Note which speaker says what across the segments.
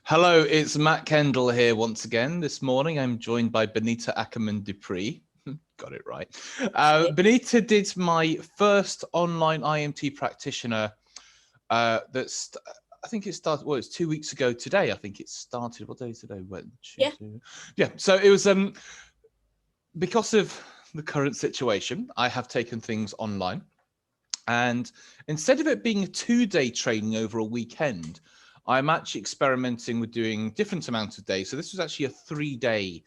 Speaker 1: Hello, it's Matt Kendall here once again. This morning I'm joined by Bonita Ackerman du Preez. Got it right. Bonita did my first online IEMT practitioner. I think it started, well, it's 2 weeks ago today. I think it started, what day is today?
Speaker 2: Yeah.
Speaker 1: Yeah, so it was because of the current situation, I have taken things online. And instead of it being a 2-day training over a weekend, I'm actually experimenting with doing different amounts of days. So this was actually a 3-day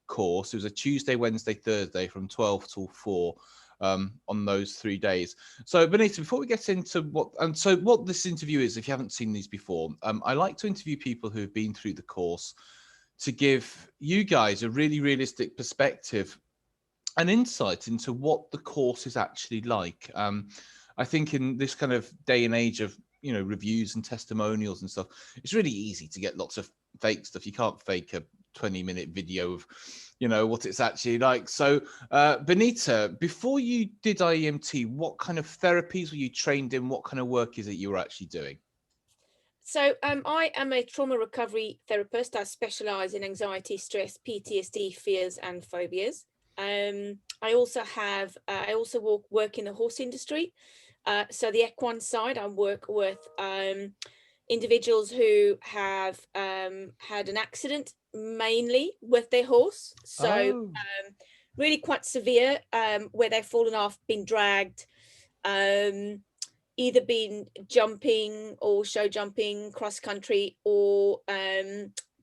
Speaker 1: course. It was a Tuesday, Wednesday, Thursday from 12 till 4 on those 3 days. So Bonita, before we get into what this interview is, if you haven't seen these before, I like to interview people who have been through the course to give you guys a really realistic perspective and insight into what the course is actually like. I think in this kind of day and age of, you know, reviews and testimonials and stuff, it's really easy to get lots of fake stuff. You can't fake a 20-minute video of, you know, what it's actually like. So Bonita, before you did IEMT, what kind of therapies were you trained in? What kind of work is it you were actually doing?
Speaker 2: So I am a trauma recovery therapist. I specialize in anxiety, stress, PTSD, fears, and phobias. I also work in the horse industry. So the equine side, I work with individuals who have had an accident, mainly with their horse. So really quite severe, where they've fallen off, been dragged, either been jumping or show jumping, cross country, or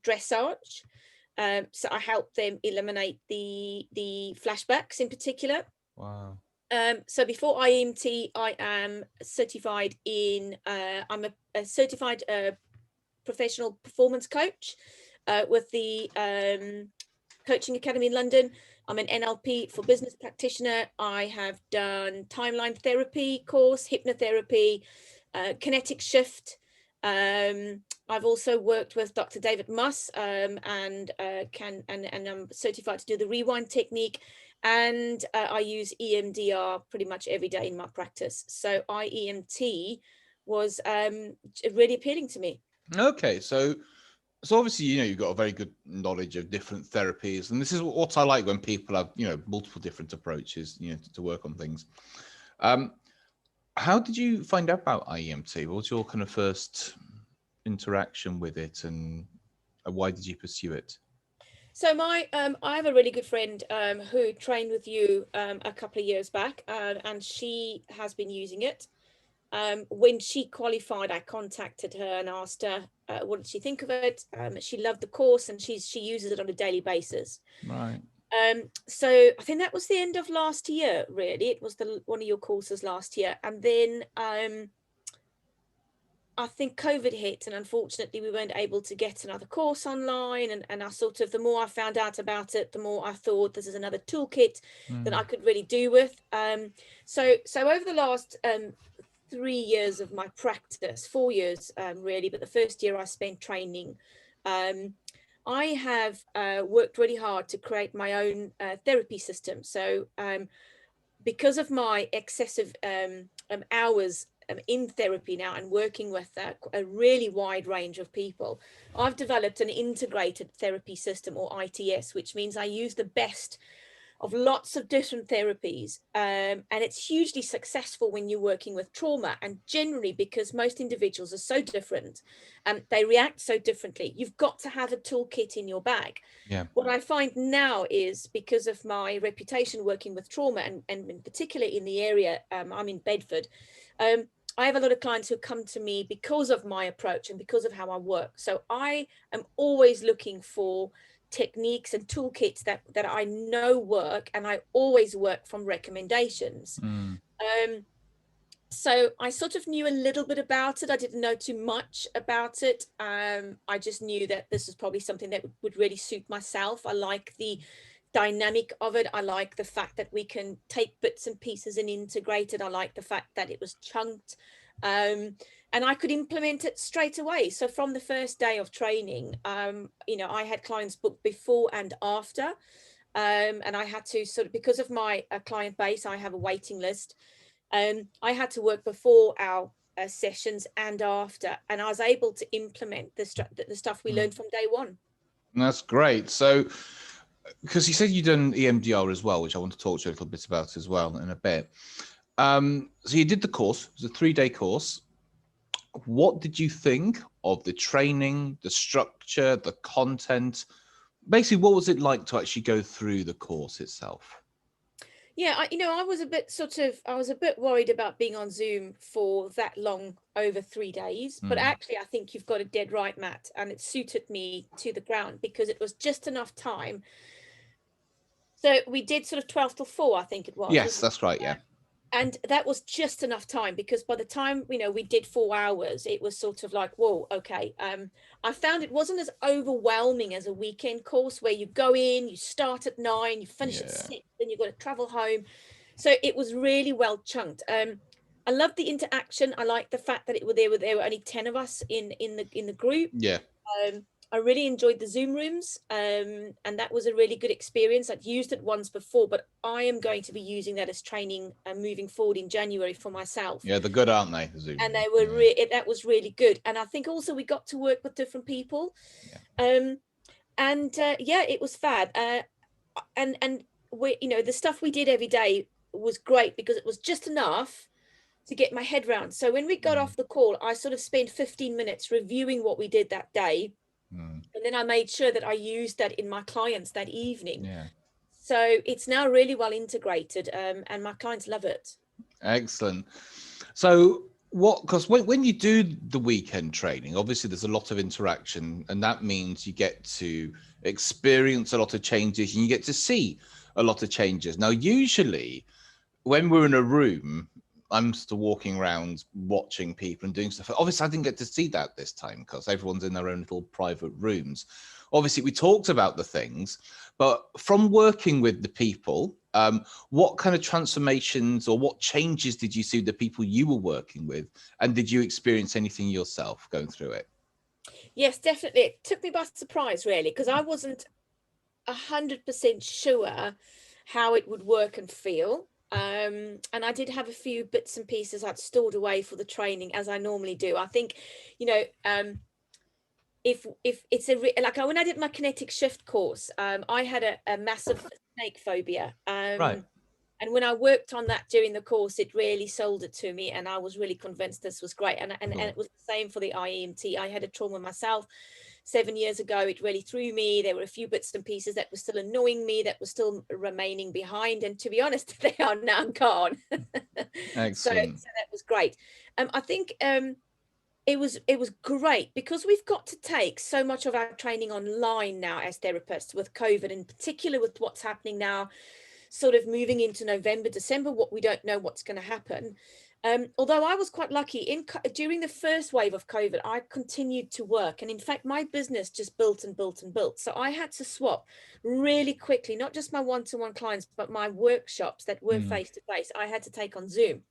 Speaker 2: dressage. So I help them eliminate the flashbacks in particular.
Speaker 1: Wow.
Speaker 2: So before IEMT, I am certified in, I'm a certified professional performance coach with the Coaching Academy in London. I'm an NLP for business practitioner. I have done timeline therapy course, hypnotherapy, kinetic shift. I've also worked with Dr. David Muss and I'm certified to do the rewind technique. And I use EMDR pretty much every day in my practice. So IEMT was really appealing to me.
Speaker 1: Okay, so obviously, you know, you've got a very good knowledge of different therapies, and this is what I like when people have, you know, multiple different approaches, you know, to work on things. How did you find out about IEMT? What was your kind of first interaction with it, and why did you pursue it?
Speaker 2: So I have a really good friend who trained with you a couple of years back, and she has been using it. When she qualified, I contacted her and asked her what did she think of it. She loved the course and she uses it on a daily basis.
Speaker 1: Right.
Speaker 2: So I think that was the end of last year. Really, it was one of your courses last year, and then I think COVID hit, and unfortunately we weren't able to get another course online. And I sort of, the more I found out about it, the more I thought this is another toolkit that I could really do with. So over the last 3 years of my practice, 4 years really, but the first year I spent training, I have worked really hard to create my own therapy system. So because of my excessive hours in therapy now and working with a really wide range of people, I've developed an integrated therapy system, or ITS, which means I use the best of lots of different therapies, and it's hugely successful when you're working with trauma. And generally, because most individuals are so different and they react so differently, you've got to have a toolkit in your bag.
Speaker 1: Yeah.
Speaker 2: What I find now is, because of my reputation working with trauma, and in particular in the area, I'm in Bedford, I have a lot of clients who come to me because of my approach and because of how I work. So I am always looking for techniques and toolkits that I know work, and I always work from recommendations. So I sort of knew a little bit about it. I didn't know too much about it. I just knew that this was probably something that would really suit myself. I like the dynamic of it. I like the fact that we can take bits and pieces and integrate it. I like the fact that it was chunked, and I could implement it straight away. So from the first day of training, you know, I had clients booked before and after, and I had to sort of, because of my client base, I have a waiting list. I had to work before our sessions and after, and I was able to implement the stuff we learned from day one.
Speaker 1: That's great. So, because you said you've done EMDR as well, which I want to talk to you a little bit about as well in a bit. So you did the course. It was a 3-day course. What did you think of the training, the structure, the content? Basically, what was it like to actually go through the course itself?
Speaker 2: Yeah, I was a bit worried about being on Zoom for that long, over 3 days. But actually, I think you've got it dead right, Matt. And it suited me to the ground because it was just enough time. So we did sort of 12 till 4, I think it was.
Speaker 1: Yes, that's right. Yeah.
Speaker 2: And that was just enough time because by the time, we did 4 hours, it was sort of like, whoa, okay. I found it wasn't as overwhelming as a weekend course where you go in, you start at 9, you finish at 6, then you've got to travel home. So it was really well chunked. I loved the interaction. I liked the fact that there were only 10 of us in the group.
Speaker 1: Yeah.
Speaker 2: I really enjoyed the Zoom rooms, and that was a really good experience. I'd used it once before, but I am going to be using that as training moving forward in January for myself.
Speaker 1: Yeah, they're good, aren't they? The Zoom.
Speaker 2: And they were that was really good. And I think also we got to work with different people. Yeah. It was fab. And we, the stuff we did every day was great because it was just enough to get my head round. So when we got off the call, I sort of spent 15 minutes reviewing what we did that day. And then I made sure that I used that in my clients that evening.
Speaker 1: Yeah.
Speaker 2: So it's now really well integrated, and my clients love it.
Speaker 1: Excellent. So because when you do the weekend training, obviously there's a lot of interaction, and that means you get to experience a lot of changes and you get to see a lot of changes. Now, usually when we're in a room, I'm still walking around watching people and doing stuff. Obviously, I didn't get to see that this time because everyone's in their own little private rooms. Obviously, we talked about the things, but from working with the people, what kind of transformations or what changes did you see with the people you were working with? And did you experience anything yourself going through it?
Speaker 2: Yes, definitely. It took me by surprise, really, because I wasn't 100% sure how it would work and feel. And I did have a few bits and pieces I'd stored away for the training, as I normally do. I think, if it's when I did my kinetic shift course, I had a massive snake phobia.
Speaker 1: Right.
Speaker 2: And when I worked on that during the course, it really sold it to me, and I was really convinced this was great. And it was the same for the IEMT. I had a trauma myself 7 years ago. It really threw me. There were a few bits and pieces that were still annoying me, that were still remaining behind. And to be honest, they are now gone.
Speaker 1: Excellent.
Speaker 2: So that was great. I think it was great because we've got to take so much of our training online now as therapists with COVID, in particular with what's happening now, sort of moving into November, December, what we don't know what's going to happen. Although I was quite lucky during the first wave of COVID, I continued to work. And in fact, my business just built and built and built. So I had to swap really quickly, not just my one-to-one clients, but my workshops that were face-to-face, I had to take on Zoom.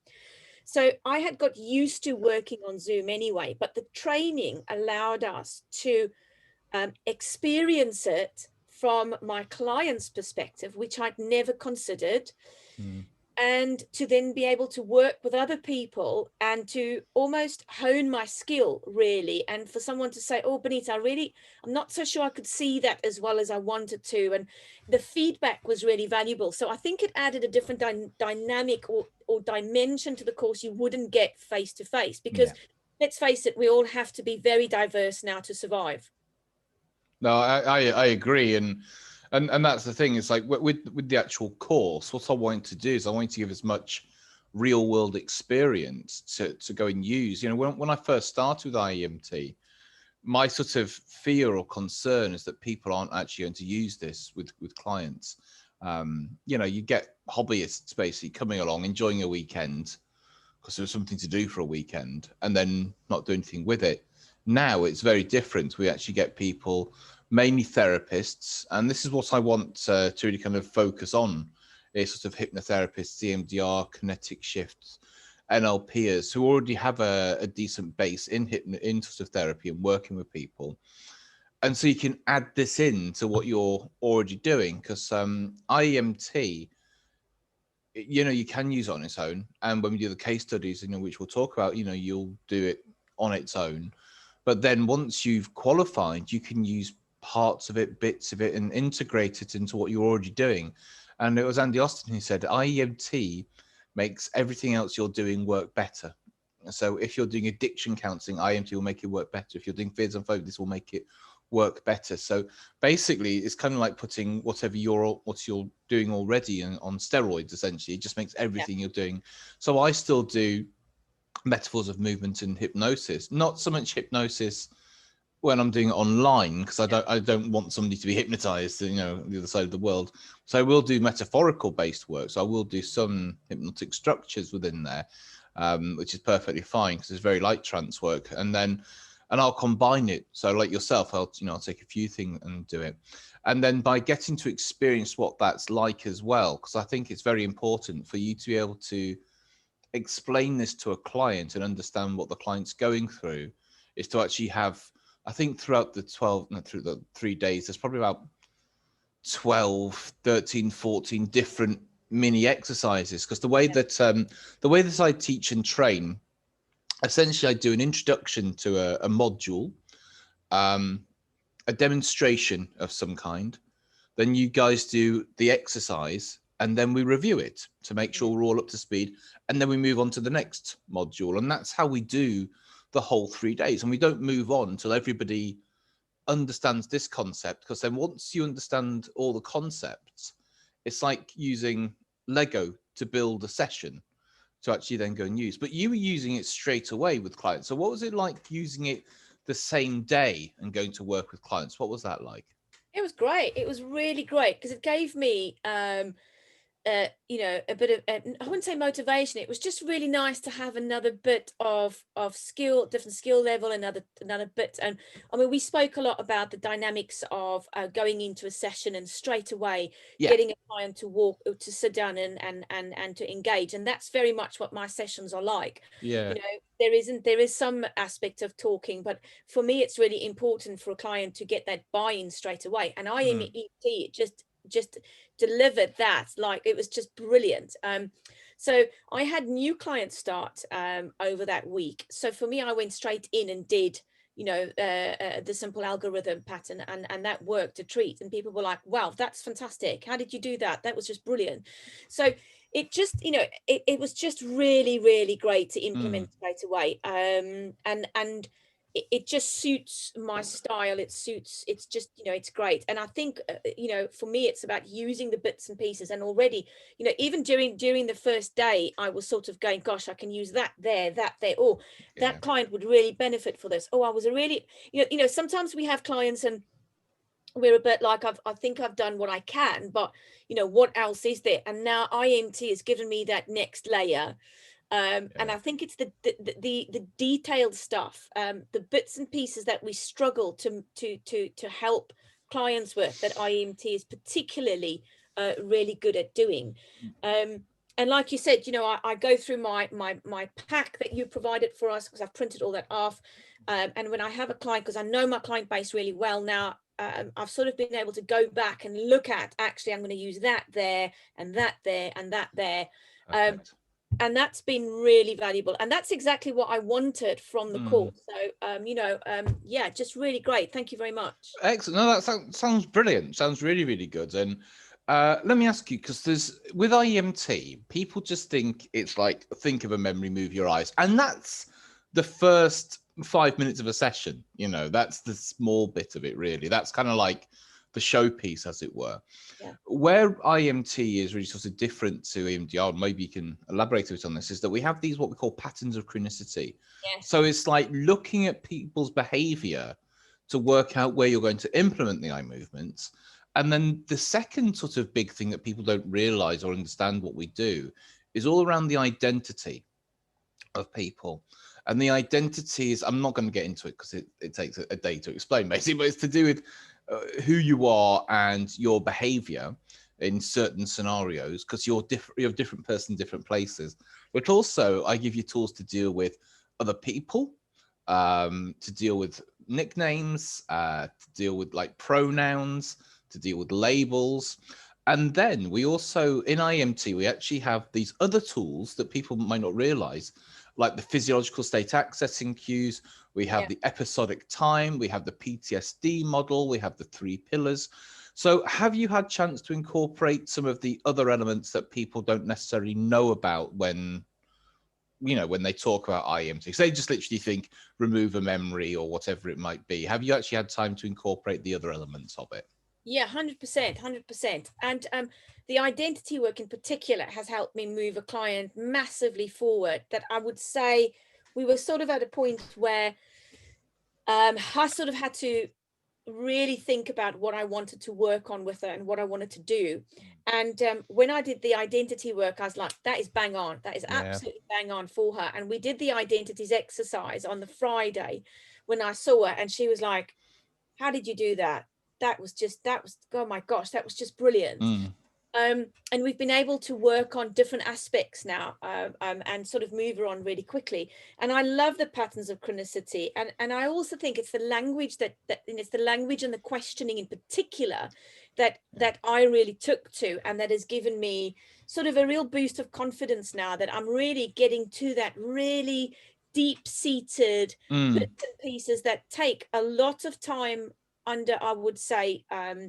Speaker 2: So I had got used to working on Zoom anyway, but the training allowed us to experience it from my client's perspective, which I'd never considered, and to then be able to work with other people and to almost hone my skill, really. And for someone to say, oh, Bonita, I'm not so sure I could see that as well as I wanted to. And the feedback was really valuable. So I think it added a different dynamic or dimension to the course you wouldn't get face to face, because let's face it, we all have to be very diverse now to survive.
Speaker 1: No, I agree, and that's the thing. It's like with the actual course, what I want to do is I want to give as much real world experience to go and use. When I first started with IEMT, my sort of fear or concern is that people aren't actually going to use this with clients. You get hobbyists basically coming along, enjoying a weekend because there was something to do for a weekend, and then not do anything with it. Now it's very different. We actually get people, mainly therapists, and this is what I want to really kind of focus on, is sort of hypnotherapists, EMDR, kinetic shifts, NLPers, who already have a decent base in sort of therapy and working with people. And so you can add this in to what you're already doing, because IEMT, you know, you can use it on its own. And when we do the case studies, you know, which we'll talk about, you know, you'll do it on its own. But then once you've qualified, you can use parts of it, bits of it, and integrate it into what you're already doing. And it was Andy Austin who said IEMT makes everything else you're doing work better. So if you're doing addiction counseling, IEMT will make it work better. If you're doing fears and phobias, this will make it work better. So basically, it's kind of like putting what you're doing already on steroids. Essentially, it just makes everything you're doing. So I still do metaphors of movement and hypnosis, not so much hypnosis when I'm doing it online, because I don't want somebody to be hypnotized, you know, the other side of the world. So I will do metaphorical based work. So I will do some hypnotic structures within there, which is perfectly fine because it's very light trance work. And I'll combine it. So like yourself, I'll take a few things and do it. And then by getting to experience what that's like as well, because I think it's very important for you to be able to explain this to a client and understand what the client's going through, is to actually have, I think through the 3 days, there's probably about 12, 13, 14 different mini exercises. Because the way that I teach and train, essentially I do an introduction to a module, a demonstration of some kind. Then you guys do the exercise, and then we review it to make sure we're all up to speed. And then we move on to the next module. And that's how we do the whole 3 days. And we don't move on until everybody understands this concept, because then once you understand all the concepts, it's like using Lego to build a session to actually then go and use. But you were using it straight away with clients. So what was it like using it the same day and going to work with clients? What was that like?
Speaker 2: It was great. It was really great because it gave me you know, a bit of I wouldn't say motivation. It was just really nice to have another bit of skill, different skill level, another bit. And I mean, we spoke a lot about the dynamics of going into a session and straight away getting a client to sit down and to engage. And that's very much what my sessions are like.
Speaker 1: Yeah.
Speaker 2: You know, there is some aspect of talking, but for me, it's really important for a client to get that buy-in straight away. And IEMT just delivered that, like it was just brilliant. So I had new clients start over that week. So for me, I went straight in and did, you know, the simple algorithm pattern, and that worked a treat. And people were like, wow, that's fantastic. How did you do that? That was just brilliant. So it just, you know, it was just really, really great to implement straight away. And it just suits my style. It's just, you know, it's great. And I think, you know, for me, it's about using the bits and pieces. And already, you know, even during the first day, I was sort of going, gosh, I can use that there. Oh, that client would really benefit for this. Oh, I was a really, you know, sometimes we have clients and we're a bit like, I think I've done what I can, but, you know, what else is there? And now IEMT has given me that next layer. And I think it's the detailed stuff, the bits and pieces that we struggle to help clients with, that IEMT is particularly really good at doing. And like you said, you know, I go through my pack that you provided for us, because I've printed all that off. And when I have a client, because I know my client base really well now, I've sort of been able to go back and look at, actually, I'm going to use that there and that there and that there. And that's been really valuable. And that's exactly what I wanted from the course. So, you know, yeah, just really great. Thank you very much.
Speaker 1: Excellent. No, that sounds brilliant. Sounds really, really good. And let me ask you, because with IEMT, people just think it's like, think of a memory, move your eyes. And that's the first 5 minutes of a session. You know, that's the small bit of it, really. That's kind of like the showpiece, as it were. Yeah. Where IEMT is really sort of different to EMDR, maybe you can elaborate a bit on this, is that we have these what we call patterns of chronicity. Yes. So it's like looking at people's behavior to work out where you're going to implement the eye movements. And then the second sort of big thing that people don't realize or understand what we do is all around the identity of people. And the identity is, I'm not going to get into it because it takes a day to explain, basically, but it's to do with who you are and your behavior in certain scenarios, because you're a different person, different places. But also, I give you tools to deal with other people, to deal with nicknames, to deal with like pronouns, to deal with labels. And then we also, in IEMT, we actually have these other tools that people might not realize, like the physiological state accessing cues. We have the episodic time, we have the PTSD model, we have the 3 pillars. So have you had chance to incorporate some of the other elements that people don't necessarily know about when, you know, when they talk about IEMT? Because they just literally think remove a memory or whatever it might be. Have you actually had time to incorporate the other elements of it?
Speaker 2: Yeah, 100%, 100%. And the identity work in particular has helped me move a client massively forward. That I would say we were sort of at a point where I sort of had to really think about what I wanted to work on with her and what I wanted to do. And when I did the identity work, I was like, that is bang on. That is absolutely bang on for her. And we did the identities exercise on the Friday when I saw her, and she was like, how did you do that? That was, oh my gosh, that was just brilliant. And we've been able to work on different aspects now and sort of move her on really quickly. And I love the patterns of chronicity. And I also think it's the language that and it's the language and the questioning in particular that I really took to, and that has given me sort of a real boost of confidence now that I'm really getting to that really deep-seated bits and pieces that take a lot of time under, I would say,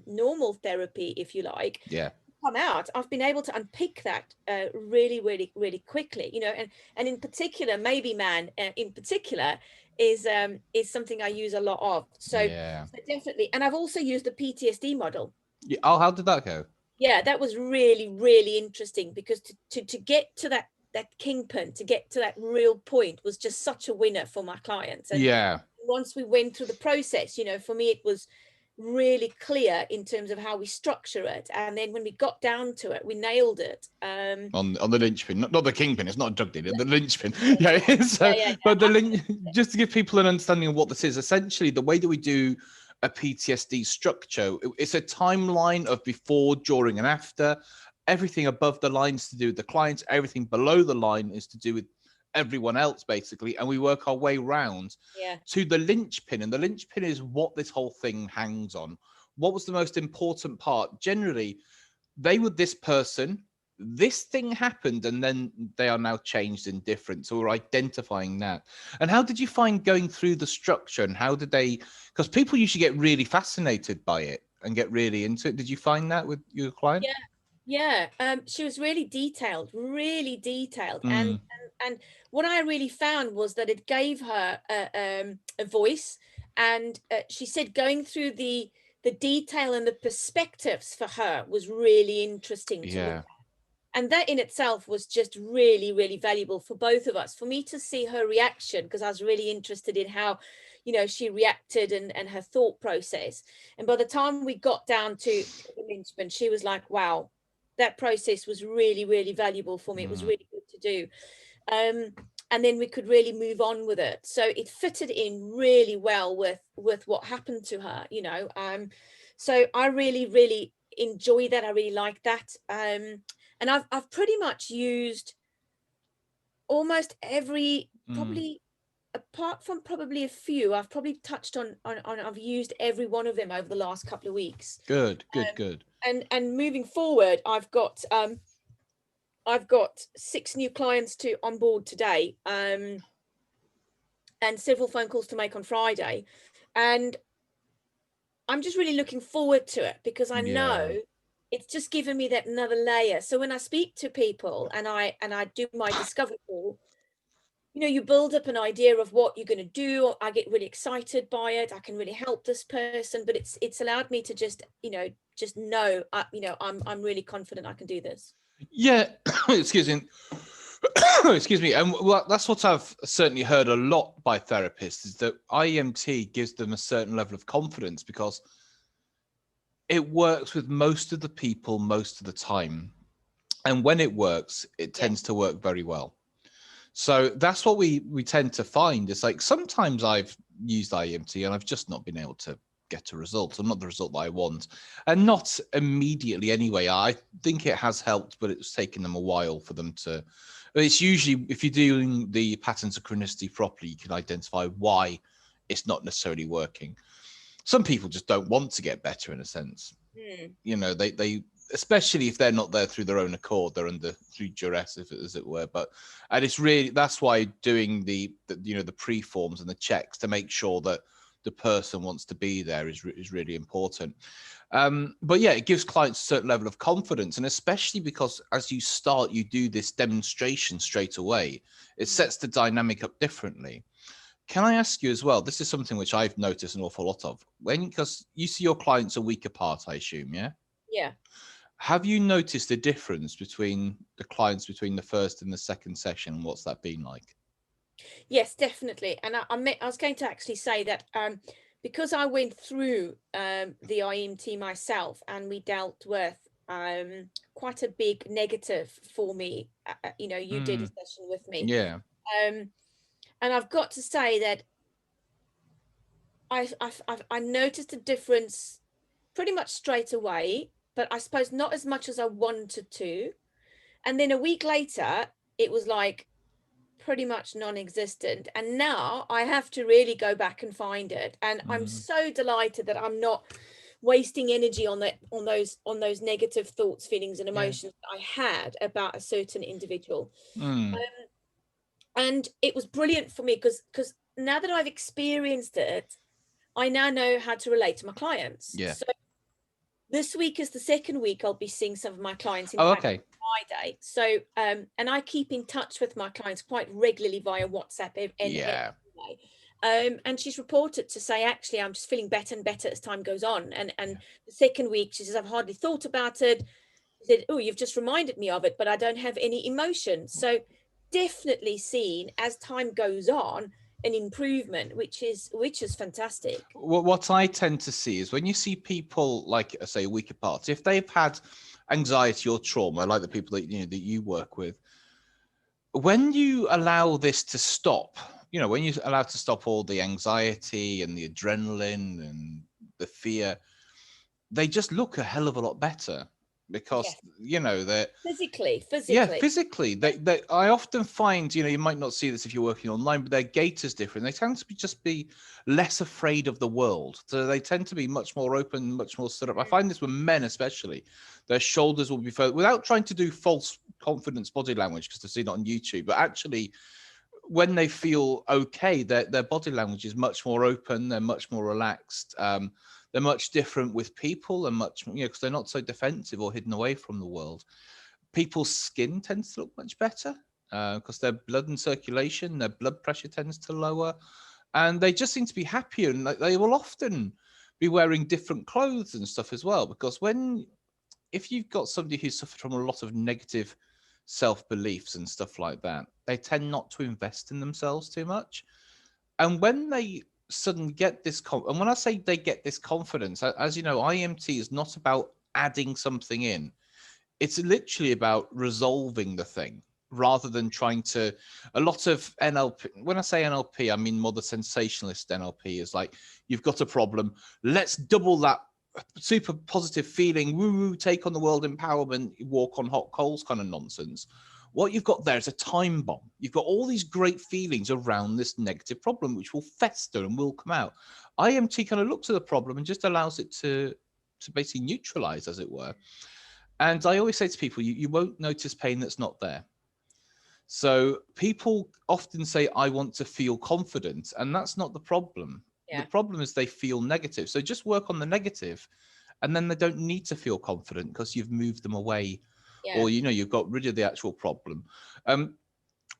Speaker 2: normal therapy, if you like. Come out, I've been able to unpick that really, really, really quickly, you know, and in particular, maybe man in particular is something I use a lot of. So definitely. And I've also used the PTSD model.
Speaker 1: Yeah. Oh, how did that go?
Speaker 2: Yeah, that was really, really interesting, because to get to that kingpin, to get to that real point was just such a winner for my clients. And once we went through the process, you know, for me, it was really clear in terms of how we structure it. And then when we got down to it, we nailed it.
Speaker 1: On the linchpin, not the kingpin. It's not drug dealer, the linchpin. But just to give people an understanding of what this is, essentially the way that we do a PTSD structure, it's a timeline of before, during, and after. Everything above the line is to do with the clients. Everything below the line is to do with everyone else, basically, and we work our way round to the linchpin. And the linchpin is what this whole thing hangs on. What was the most important part? Generally, they were this person, this thing happened, and then they are now changed and different. So we're identifying that. And how did you find going through the structure, and how did they, because people usually get really fascinated by it and get really into it. Did you find that with your client?
Speaker 2: She was really detailed, and what I really found was that it gave her a voice. And she said going through the detail and the perspectives for her was really interesting to look at. And that in itself was just really, really valuable for both of us, for me to see her reaction, because I was really interested in how, you know, she reacted and her thought process. And by the time we got down to the linchpin, she was like, wow, that process was really, really valuable for me. It was really good to do. And then we could really move on with it. So it fitted in really well with what happened to her, you know. So I really, really enjoy that. I really like that. And I've pretty much used almost every, probably apart from probably a few, I've probably touched on I've used every one of them over the last couple of weeks.
Speaker 1: Good.
Speaker 2: And moving forward, I've got 6 new clients to onboard today, and several phone calls to make on Friday. And I'm just really looking forward to it, because I know it's just given me that another layer. So when I speak to people and I do my discovery call, you know, you build up an idea of what you're going to do. I get really excited by it. I can really help this person, but it's allowed me to just, you know, I'm really confident I can do this.
Speaker 1: Excuse me. Excuse me. And well, that's what I've certainly heard a lot by therapists, is that IEMT gives them a certain level of confidence because it works with most of the people most of the time. And when it works, it tends to work very well. So that's what we tend to find. It's like sometimes I've used IEMT and I've just not been able to get a result, or not the result that I want, and not immediately anyway. I think it has helped, but it's taken them a while for them to. It's usually, if you're doing the patterns of chronicity properly, you can identify why it's not necessarily working. Some people just don't want to get better, in a sense. You know, they especially if they're not there through their own accord, they're through duress, as it were. And it's really, that's why doing the pre-forms and the checks to make sure that the person wants to be there is really important. But yeah, it gives clients a certain level of confidence, and especially because as you start, you do this demonstration straight away, it sets the dynamic up differently. Can I ask you as well, this is something which I've noticed an awful lot of, because you see your clients a week apart, I assume, yeah?
Speaker 2: Yeah.
Speaker 1: Have you noticed a difference between the clients between the first and the second session, and what's that been like?
Speaker 2: Yes, definitely. And I was going to actually say that because I went through the IEMT myself, and we dealt with quite a big negative for me. You did a session with me.
Speaker 1: Yeah.
Speaker 2: And I've got to say that I noticed a difference pretty much straight away, but I suppose not as much as I wanted to. And then a week later, it was like pretty much non-existent. And now I have to really go back and find it. And I'm so delighted that I'm not wasting energy on those negative thoughts, feelings, and emotions that I had about a certain individual. And it was brilliant for me because now that I've experienced it, I now know how to relate to my clients.
Speaker 1: Yeah.
Speaker 2: So this week is the second week I'll be seeing some of my clients. In fact,
Speaker 1: okay.
Speaker 2: Friday. So, and I keep in touch with my clients quite regularly via WhatsApp. And she's reported to say, actually, I'm just feeling better and better as time goes on. And the second week, she says, I've hardly thought about it. She said, oh, you've just reminded me of it, but I don't have any emotion. So definitely seen as time goes on an improvement, which is fantastic.
Speaker 1: What I tend to see is when you see people, like I say, a week apart, if they've had anxiety or trauma, like the people that you work with, when you allow this to stop, when you allow to stop all the anxiety and the adrenaline and the fear, they just look a hell of a lot better, because they're
Speaker 2: physically.
Speaker 1: I often find, you might not see this if you're working online, but their gait is different. They tend to just be less afraid of the world, so they tend to be much more open, much more stood up. I find this with men especially. Their shoulders will be further, without trying to do false confidence body language, because I've seen it on YouTube, but actually when they feel okay, their body language is much more open, they're much more relaxed. They're much different with people, and much, because they're not so defensive or hidden away from the world. People's skin tends to look much better because their blood and circulation, their blood pressure tends to lower, and they just seem to be happier. And they will often be wearing different clothes and stuff as well, because if you've got somebody who's suffered from a lot of negative self-beliefs and stuff like that, they tend not to invest in themselves too much. And when they suddenly get this, and when I say they get this confidence, as you know, IEMT is not about adding something in. It's literally about resolving the thing, rather than trying to. A lot of NLP, when I say NLP, I mean more the sensationalist NLP, is like, you've got a problem, let's double that super positive feeling, woo-woo, take on the world, empowerment, walk on hot coals kind of nonsense. What you've got there is a time bomb. You've got all these great feelings around this negative problem, which will fester and will come out. IEMT kind of looks at the problem and just allows it to basically neutralize, as it were. And I always say to people, you won't notice pain that's not there. So people often say, I want to feel confident, and that's not the problem. The problem is they feel negative. So just work on the negative, and then they don't need to feel confident because you've moved them away, or you've got rid of the actual problem.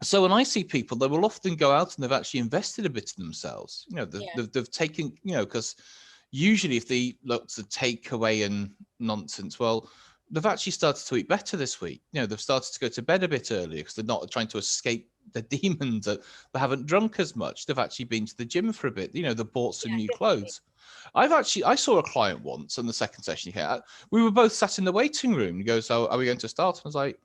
Speaker 1: So when I see people, they will often go out and they've actually invested a bit in themselves. They've taken, because usually if they look to take away and nonsense, well, they've actually started to eat better this week. They've started to go to bed a bit earlier because they're not trying to escape the demons. They haven't drunk as much. They've actually been to the gym for a bit. They bought some new clothes. I saw a client once on the second session here. We were both sat in the waiting room. He goes, "Oh, are we going to start?" I was like,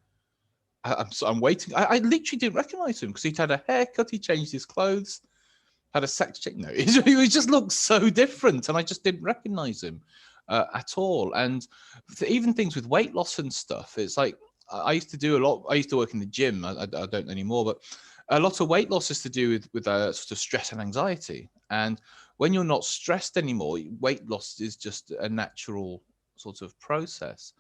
Speaker 1: I'm waiting. I literally didn't recognize him because he'd had a haircut, he changed his clothes, had a sex change. No, he just looked so different, and I just didn't recognize him at all. And even things with weight loss and stuff, it's like, I used to do a lot. I used to work in the gym. I don't anymore, but a lot of weight loss is to do with sort of stress and anxiety. And when you're not stressed anymore, weight loss is just a natural sort of process.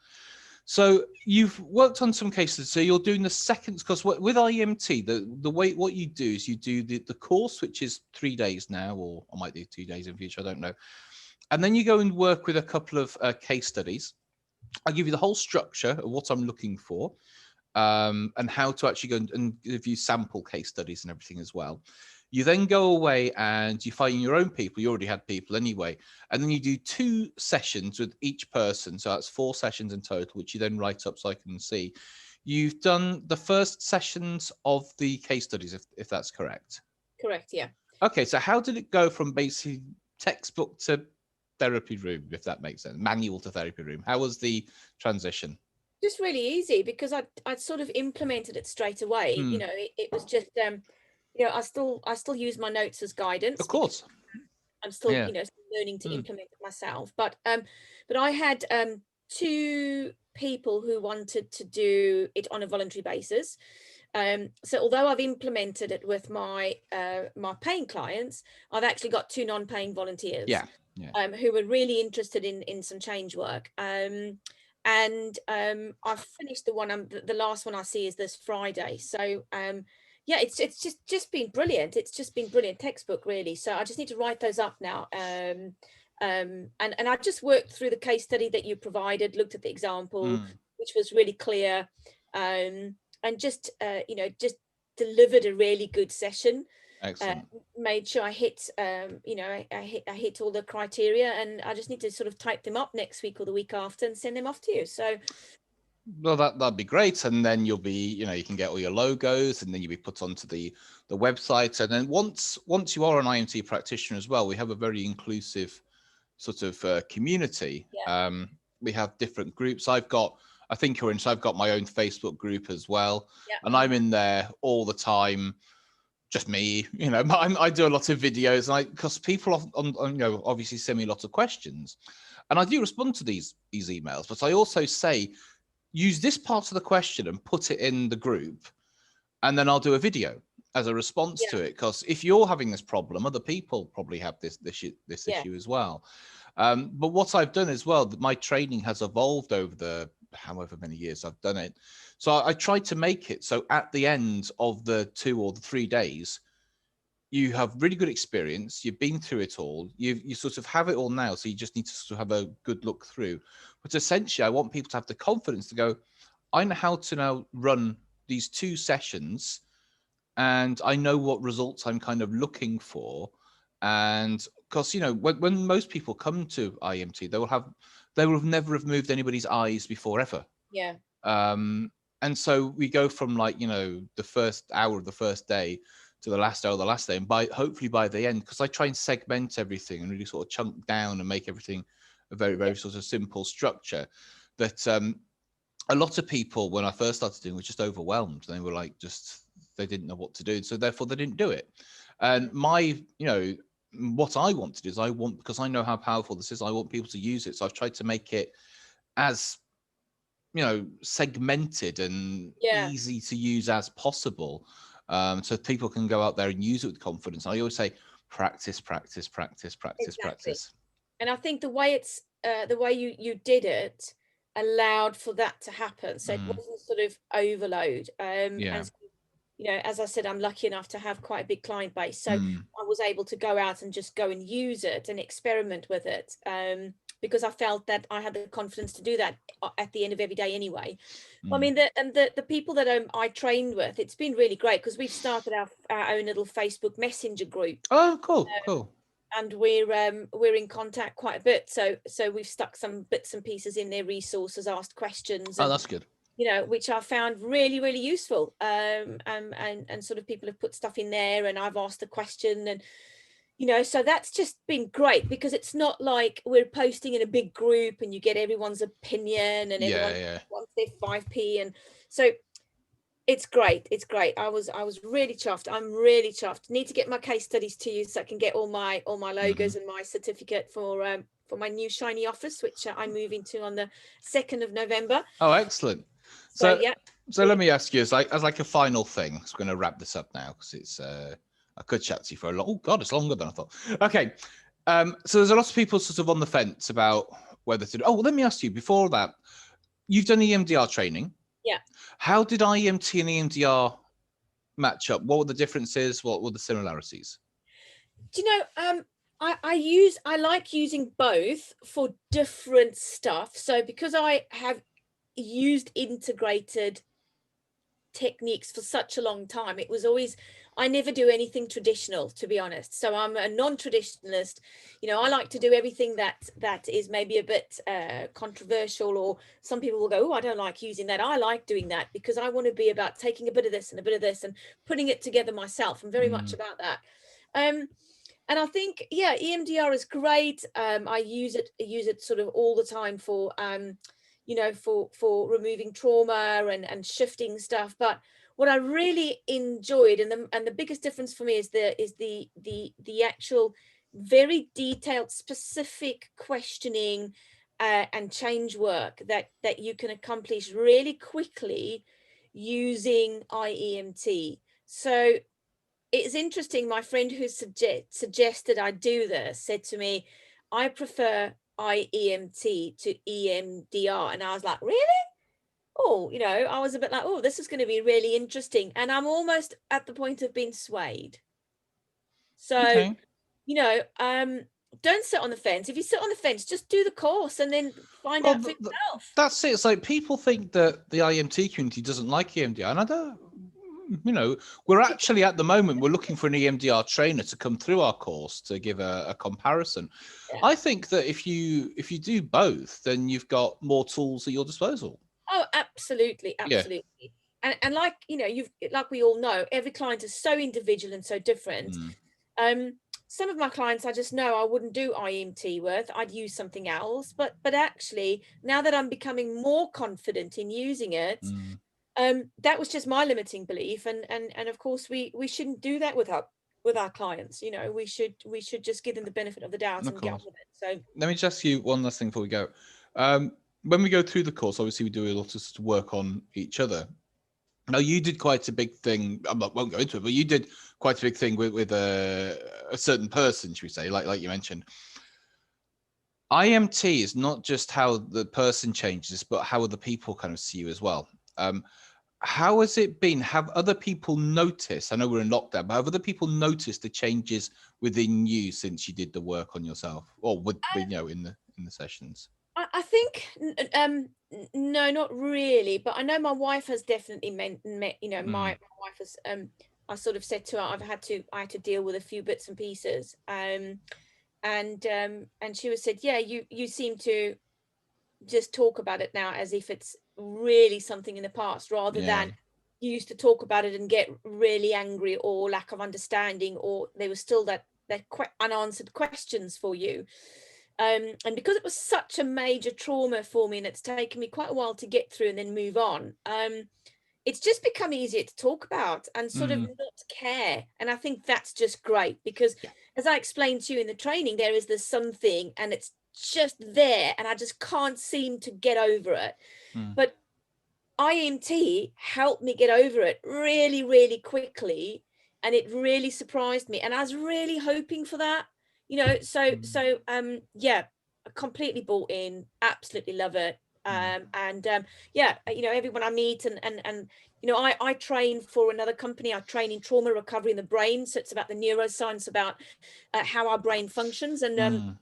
Speaker 1: So you've worked on some cases. So you're doing the second, because with IEMT, the way what you do is you do the course, which is 3 days now, or I might do 2 days in future, I don't know. And then you go and work with a couple of case studies. I give you the whole structure of what I'm looking for, and how to actually go and give you sample case studies and everything as well. You then go away and you find your own people. You already had people anyway. And then you do 2 sessions with each person. So that's 4 sessions in total, which you then write up so I can see. You've done the first sessions of the case studies, if that's correct.
Speaker 2: Correct, yeah.
Speaker 1: Okay, so how did it go from basically textbook to therapy room, if that makes sense? Manual to therapy room. How was the transition?
Speaker 2: Just really easy, because I'd sort of implemented it straight away. You know, it was just you know, I still use my notes as guidance.
Speaker 1: Of course.
Speaker 2: I'm still,
Speaker 1: Yeah.
Speaker 2: you know, learning to implement it myself. But I had 2 people who wanted to do it on a voluntary basis. So although I've implemented it with my my paying clients, I've actually got 2 non-paying volunteers.
Speaker 1: Yeah.
Speaker 2: Who were really interested in some change work. And I've finished the one. The last one I see is this Friday. So yeah, it's just been brilliant. It's just been brilliant textbook, really. So I just need to write those up now. And I just worked through the case study that you provided, looked at the example, which was really clear, and just you know, just delivered a really good session.
Speaker 1: Excellent.
Speaker 2: Made sure I hit you know, I hit all the criteria, and I just need to sort of type them up next week or the week after and send them off to you. So
Speaker 1: well, that'd be great. And then you'll be, you know, you can get all your logos, and then you'll be put onto the website. And then once you are an IEMT practitioner as well, we have a very inclusive sort of community.
Speaker 2: Yeah.
Speaker 1: We have different groups. I've got my own Facebook group as well.
Speaker 2: Yeah.
Speaker 1: And I'm in there all the time. Just me, you know, I do a lot of videos, and because people on, you know, obviously send me a lot of questions, and I do respond to these emails, but I also say, use this part of the question and put it in the group, and then I'll do a video as a response to it. Because if you're having this problem, other people probably have this issue as well. But what I've done as well, my training has evolved over the however many years I've done it. So I tried to make it so at the end of the 2 or the 3 days, you have really good experience. You've been through it all. You sort of have it all now. So you just need to sort of have a good look through. But essentially, I want people to have the confidence to go, I know how to now run these 2 sessions, and I know what results I'm kind of looking for. And because, you know, when most people come to IEMT, they will have never have moved anybody's eyes before ever.
Speaker 2: Yeah.
Speaker 1: And so we go from, like, you know, the first hour of the first day to the last hour of the last day, and hopefully by the end, because I try and segment everything and really sort of chunk down and make everything a very, very sort of simple structure, that a lot of people, when I first started doing, were just overwhelmed. They were like, they didn't know what to do, so therefore they didn't do it. And you know, what I want to do is because I know how powerful this is, I want people to use it. So I've tried to make it as, you know, segmented and easy to use as possible, so people can go out there and use it with confidence. I always say, practice, practice, practice, practice, practice.
Speaker 2: And I think the way you did it allowed for that to happen, so it wasn't sort of overload. And you know, as I said, I'm lucky enough to have quite a big client base, so I was able to go out and just go and use it and experiment with it, because I felt that I had the confidence to do that at the end of every day anyway. I mean, the people that I trained with, it's been really great, because we've started our own little Facebook Messenger group.
Speaker 1: Oh, cool, cool.
Speaker 2: And we're in contact quite a bit, so we've stuck some bits and pieces in there, resources, asked questions.
Speaker 1: Oh, that's good.
Speaker 2: You know, which I found really, really useful. And sort of people have put stuff in there, and I've asked the question, and you know, so that's just been great, because it's not like we're posting in a big group and you get everyone's opinion and everyone wants their 5p, and so it's great. It's great. I was really chuffed. I'm really chuffed. Need to get my case studies to you so I can get all my logos and my certificate for my new shiny office, which I'm moving to on the 2nd of November.
Speaker 1: Oh, excellent. So yeah. So let me ask you, as like a final thing, so we're going to wrap this up now, because it's I could chat to you for a lot. Oh God, it's longer than I thought. Okay. So there's a lot of people sort of on the fence about whether to do. Oh, well, let me ask you before that. you've done EMDR training.
Speaker 2: Yeah.
Speaker 1: How did IEMT and EMDR match up? What were the differences? What were the similarities?
Speaker 2: Do you know, I like using both for different stuff. So because I have used integrated techniques for such a long time, it was always, I never do anything traditional, to be honest. So I'm a non-traditionalist. You know, I like to do everything that is maybe a bit controversial, or some people will go, oh, I don't like using that. I like doing that because I want to be about taking a bit of this and a bit of this and putting it together myself. I'm very much about that. And I think, yeah, EMDR is great. I use it sort of all the time for you know, for removing trauma and shifting stuff. But what I really enjoyed, and the biggest difference for me is the actual very detailed, specific questioning and change work that you can accomplish really quickly using IEMT. So it's interesting. My friend who suggested I do this said to me, I prefer IEMT to EMDR. And I was like, really? Oh, you know, I was a bit like, oh, this is going to be really interesting. And I'm almost at the point of being swayed. So,
Speaker 1: Okay.
Speaker 2: you know, don't sit on the fence. If you sit on the fence, just do the course and then find out for yourself.
Speaker 1: That's it. It's like people think that the IEMT community doesn't like EMDR, and I don't. You know, we're actually at the moment we're looking for an EMDR trainer to come through our course to give a comparison.
Speaker 2: Yeah.
Speaker 1: I think that if you do both, then you've got more tools at your disposal.
Speaker 2: Oh, absolutely, absolutely. Yeah. And like, you know, like we all know, every client is so individual and so different. Some of my clients I just know I wouldn't do IEMT with. I'd use something else. But actually, now that I'm becoming more confident in using it, that was just my limiting belief, and of course we shouldn't do that with our clients. You know, we should just give them the benefit of the doubt and get on with it. So
Speaker 1: let me just ask you one last thing before we go. When we go through the course, obviously we do a lot of work on each other. Now you did quite a big thing. I won't go into it, but you did quite a big thing with a certain person, should we say, like you mentioned. IEMT is not just how the person changes, but how other people kind of see you as well. How has it been? Have other people noticed? I know we're in lockdown, but have other people noticed the changes within you since you did the work on yourself, or with you know, in the sessions?
Speaker 2: I think no, not really, but I know my wife has definitely met you know, my wife has I sort of said to her, I had to deal with a few bits and pieces, and she was said, yeah, you seem to just talk about it now as if it's really something in the past, rather than you used to talk about it and get really angry or lack of understanding, or there was still that unanswered questions for you. And because it was such a major trauma for me, and it's taken me quite a while to get through and then move on, it's just become easier to talk about and sort of not care. And I think that's just great, because as I explained to you in the training, there is this something and it's just there and I just can't seem to get over it. But IEMT helped me get over it really, really quickly. And it really surprised me. And I was really hoping for that, you know, so yeah, completely bought in, absolutely love it. Yeah, you know, everyone I meet and you know, I train for another company. I train in trauma recovery in the brain. So it's about the neuroscience, about how our brain functions. And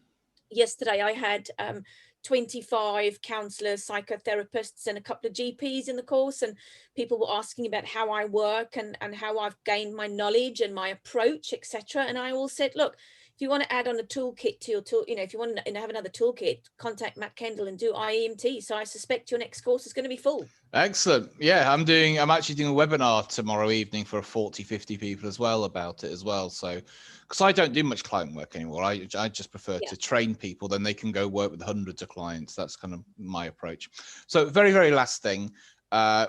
Speaker 2: yesterday I had 25 counselors, psychotherapists, and a couple of GPs in the course, and people were asking about how I work and how I've gained my knowledge and my approach, etc. And I all said, look, if you want to add on a toolkit to your tool, you know, if you want to have another toolkit, contact Matt Kendall and do IEMT. So I suspect your next course is going to be full. Excellent.
Speaker 1: Yeah, I'm actually doing a webinar tomorrow evening for 40, 50 people as well about it as well. So, because I don't do much client work anymore, I just prefer to train people, then they can go work with hundreds of clients. That's kind of my approach. So very, very last thing,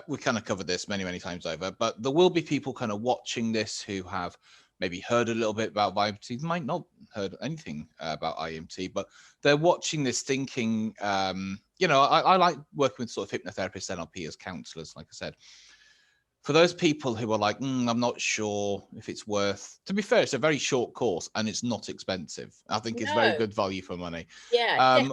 Speaker 1: we kind of covered this many, many times over, but there will be people kind of watching this who have maybe heard a little bit about IEMT, might not heard anything about IEMT, but they're watching this thinking, you know, I like working with sort of hypnotherapists, NLP as counselors, like I said. For those people who are like, I'm not sure if it's worth, to be fair, it's a very short course and it's not expensive. I think it's very good value for money.
Speaker 2: Yeah.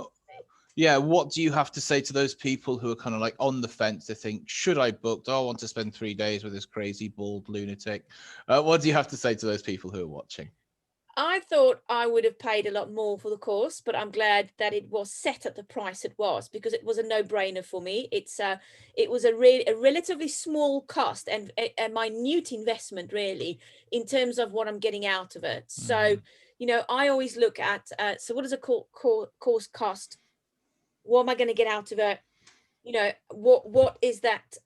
Speaker 1: Yeah, what do you have to say to those people who are kind of like on the fence? They think, should I book? Do I want to spend 3 days with this crazy bald lunatic? What do you have to say to those people who are watching?
Speaker 2: I thought I would have paid a lot more for the course, but I'm glad that it was set at the price it was, because it was a no-brainer for me. It was a relatively small cost and a minute investment, really, in terms of what I'm getting out of it. So, you know, I always look at, so what does a course cost? What am I going to get out of it? You know, what is that?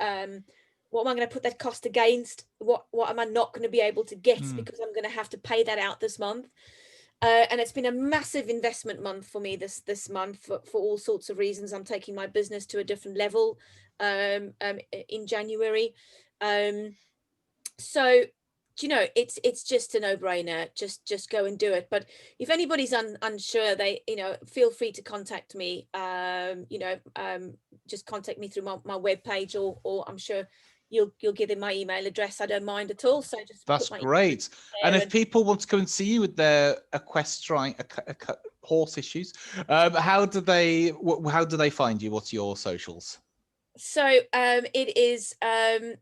Speaker 2: What am I going to put that cost against? What am I not going to be able to get because I'm going to have to pay that out this month? And it's been a massive investment month for me this month for all sorts of reasons. I'm taking my business to a different level in January. So, you know, it's just a no-brainer. Just go and do it. But if anybody's unsure, they, you know, feel free to contact me. Just contact me through my webpage, or I'm sure you'll give them my email address. I don't mind at all. So just
Speaker 1: That's great. And if people want to come and see you with their equestrian horse issues, how do they find you? What's your socials?
Speaker 2: So it is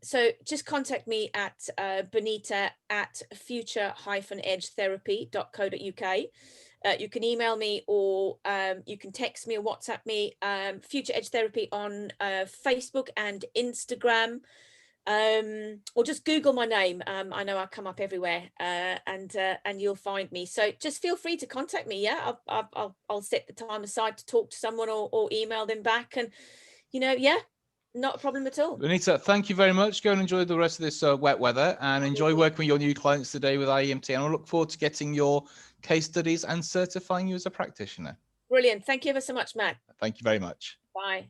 Speaker 2: so just contact me at Bonita at future-edgetherapy.co.uk. You can email me, or you can text me or WhatsApp me. Future Edge Therapy on Facebook and Instagram, or just Google my name. I know I come up everywhere, and you'll find me. So just feel free to contact me. Yeah, I'll set the time aside to talk to someone, or email them back, and you know, yeah. Not a problem at all.
Speaker 1: Bonita, thank you very much. Go and enjoy the rest of this wet weather, and enjoy working with your new clients today with IEMT. And I look forward to getting your case studies and certifying you as a practitioner.
Speaker 2: Brilliant. Thank you ever so much, Matt.
Speaker 1: Thank you very much.
Speaker 2: Bye.